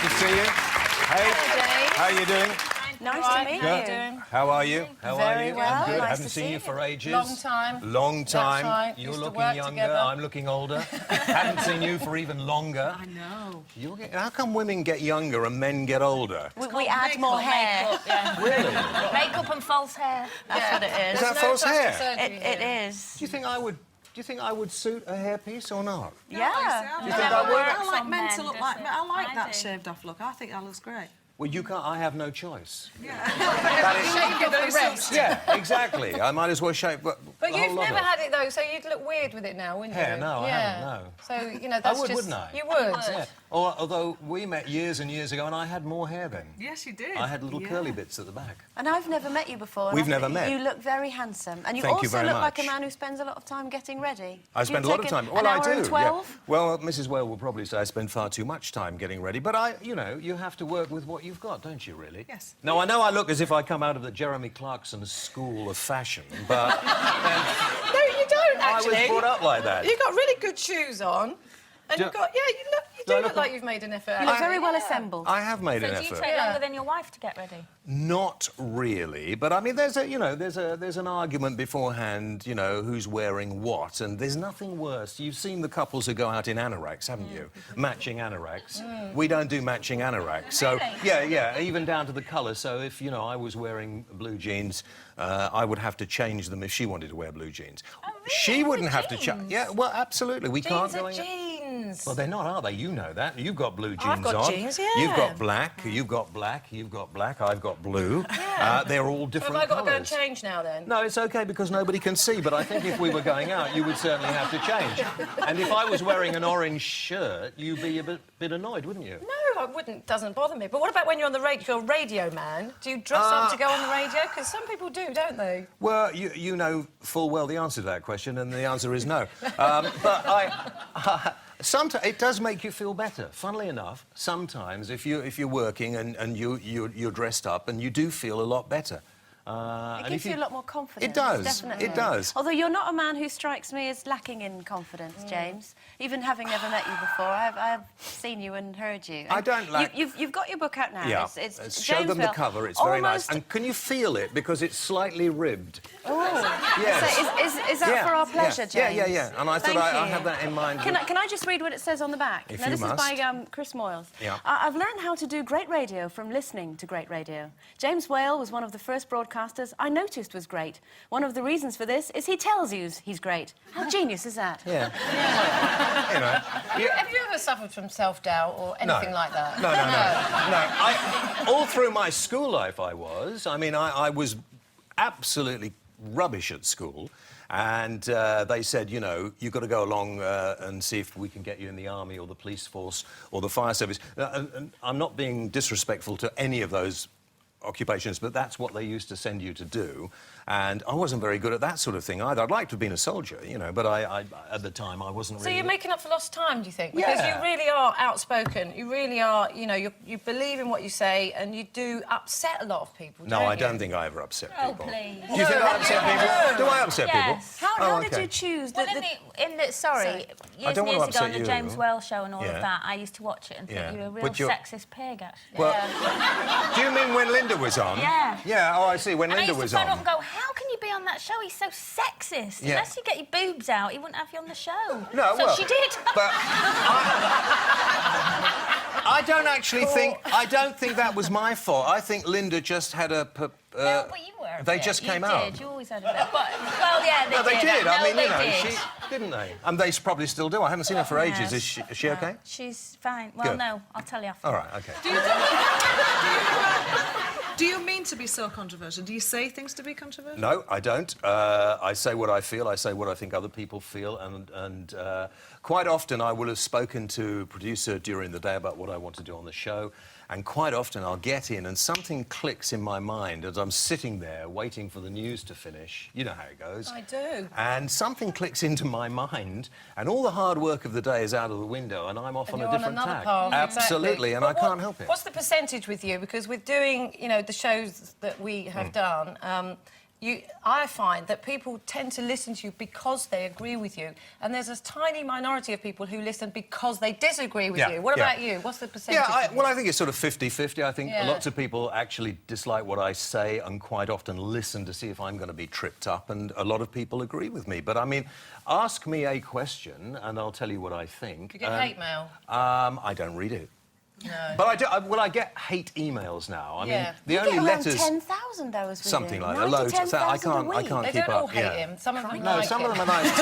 to see you. Hey, how you doing? Nice to meet you. How are you? How are Very you? well. I'm good. Nice Haven't to seen see you you. for ages. Long time. Long time. That's right. You're Used to looking work younger. together. I'm looking older. Haven't seen you for even longer. I know. How come women get younger and men get older? We add more hair. Makeup, yeah. Really? Makeup and false hair. That's what it is. Is that false hair? It is. Do you think I would suit a hairpiece or not? Yeah. You think I would? I like on men men, to look does like it? men. I like I that do. shaved off look. I think that looks great. Well, you can't. I have no choice. Shaved off the rest. Yeah, exactly. I might as well shave. But the you've whole lot never off. had it though, so you'd look weird with it now, wouldn't you? Hair? No, I haven't, no. So you know that's would, just. wouldn't I? You would. Yeah. Although we met years and years ago, and I had more hair then. Yes, you did. I had little curly bits at the back. And I've never met you before. and We've I think never met. You look very handsome, and you Thank you also very look like a much. man who spends a lot of time getting ready. I spend a lot of time. Well, an I hour do. and 12? Yeah. Well, Mrs. Whale will probably say I spend far too much time getting ready, but you know, you have to work with what you've got, don't you? Really? Yes. Now I know I look as if I come out of the Jeremy Clarkson school of fashion, but No, you don't I was actually. brought up like that. You've got really good shoes on, and Do- you've got you Do I do look look like you've made an effort. You look very well assembled. I have made So an do you effort. take Yeah. longer than your wife to get ready? Not really, but I mean, there's an argument beforehand, you know, who's wearing what, and there's nothing worse. You've seen the couples who go out in anoraks, haven't you? Matching anoraks. We don't do matching anoraks, so yeah, even down to the colour. So if I was wearing blue jeans, I would have to change them if she wanted to wear blue jeans. Oh, really? She wouldn't With have to change. Yeah, well, absolutely. We can't Jeans go are in. jeans. Well, they're not, are they? You know that. You've got blue jeans I've got on. jeans, yeah. You've got black. You've got black. You've got black. I've got blue. They're all So different have I got to go and colours. change now then? No, it's OK because nobody can see, but I think if we were going out, you would certainly have to change. And if I was wearing an orange shirt, you'd be a bit annoyed, wouldn't you? No, I wouldn't. Doesn't bother me. But what about when you're on the radio? You're a radio man. Do you dress up to go on the radio? Because some people do, don't they? Well, you know full well the answer to that question, and the answer is no. But sometimes it does make you feel better. Funnily enough, sometimes if you're working and you're dressed up, and you do feel a lot better. It gives you a lot more confidence. It does. Definitely. It does. Although you're not a man who strikes me as lacking in confidence, James. Even having never met you before, I've seen you and heard you. I don't lack- You've got your book out now. Yeah. It's Show James them the Whale. cover. It's very nice. Almost- And can you feel it because it's slightly ribbed? Oh. Yes. So is that for our pleasure, James? Yeah. And I thought Thank I you. have that in mind. Can I just read what it says on the back? If now, you this must. is by Chris Moyles. Yeah. I've learned how to do great radio from listening to great radio. James Whale was one of the first broadcasters I noticed was great. One of the reasons for this is he tells you he's great. How genius is that? Yeah. You know. Have you ever suffered from self-doubt or anything like that? No. All through my school life, I was. I mean, I was absolutely rubbish at school. And they said, you've got to go along and see if we can get you in the army or the police force or the fire service. And I'm not being disrespectful to any of those occupations, but that's what they used to send you to do. And I wasn't very good at that sort of thing either. I'd like to have been a soldier, but I at the time, I wasn't really... So you're making up for lost time, do you think? Because Yeah. you really are outspoken. You really are, you believe in what you say, and you do upset a lot of people, No, don't I you? don't think I ever upset Oh, people. please. Do you think I upset people? Do I upset Yes. people? How Oh, did okay. you choose Well, the... sorry, I years don't and want to years ago upset on the you. James Whale show and all Yeah. of that, I used to watch it and think Yeah. you were a real But you're- sexist pig, actually. Well, do you mean when Linda was on? Yeah. Yeah, oh, I see, when And I Linda used was to phone up on. and go, how can you be on that show? He's so sexist. Yeah. Unless you get your boobs out, he wouldn't have you on the show. No, so well, she did. But I don't actually think... I don't think that was my fault. I think Linda just had a... no, but you were. a they bit. just came you out. Did. You always had a bit. But, well, yeah, they No, they did. No, I mean, they did. did. Didn't they? And they probably still do. I haven't seen her for ages. Yes. Is she No, okay? She's fine. Well, Good. no, I'll tell you after. All right, okay. Do you mean to be so controversial? Do you say things to be controversial? No, I don't. I say what I feel. I say what I think other people feel. And quite often I will have spoken to a producer during the day about what I want to do on the show. And quite often I'll get in and something clicks in my mind as I'm sitting there waiting for the news to finish. You know how it goes. I do. And something clicks into my mind and all the hard work of the day is out of the window and I'm off on You're a different another tack. path. Absolutely, Exactly. and But I can't help it. What's the percentage with you? Because with doing, the shows that we have done, I find that people tend to listen to you because they agree with you, and there's a tiny minority of people who listen because they disagree with you. What about you? What's the percentage? Yeah, well, I think it's sort of 50-50. I think Yeah. lots of people actually dislike what I say and quite often listen to see if I'm going to be tripped up, and a lot of people agree with me. But, I mean, ask me a question and I'll tell you what I think. You get hate mail? I don't read it. No. But I do. I get hate emails now. I mean, Yeah. the You only get around letters... 10,000 I was reading. Something like that. 9 to Loads. 10,000 I can't a week. They keep don't all up. hate yeah. him. Some of them No, like some him. of them are nice.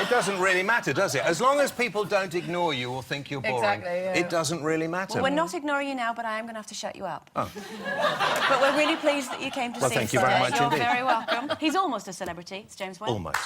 It doesn't really matter, does it? As long as people don't ignore you or think you're boring, Exactly, yeah. it doesn't really matter. Well, we're not ignoring you now, but I am going to have to shut you up. Oh. But we're really pleased that you came to Well, see thank us you very today. much You're indeed. very welcome. He's almost a celebrity. It's James Whale. Almost.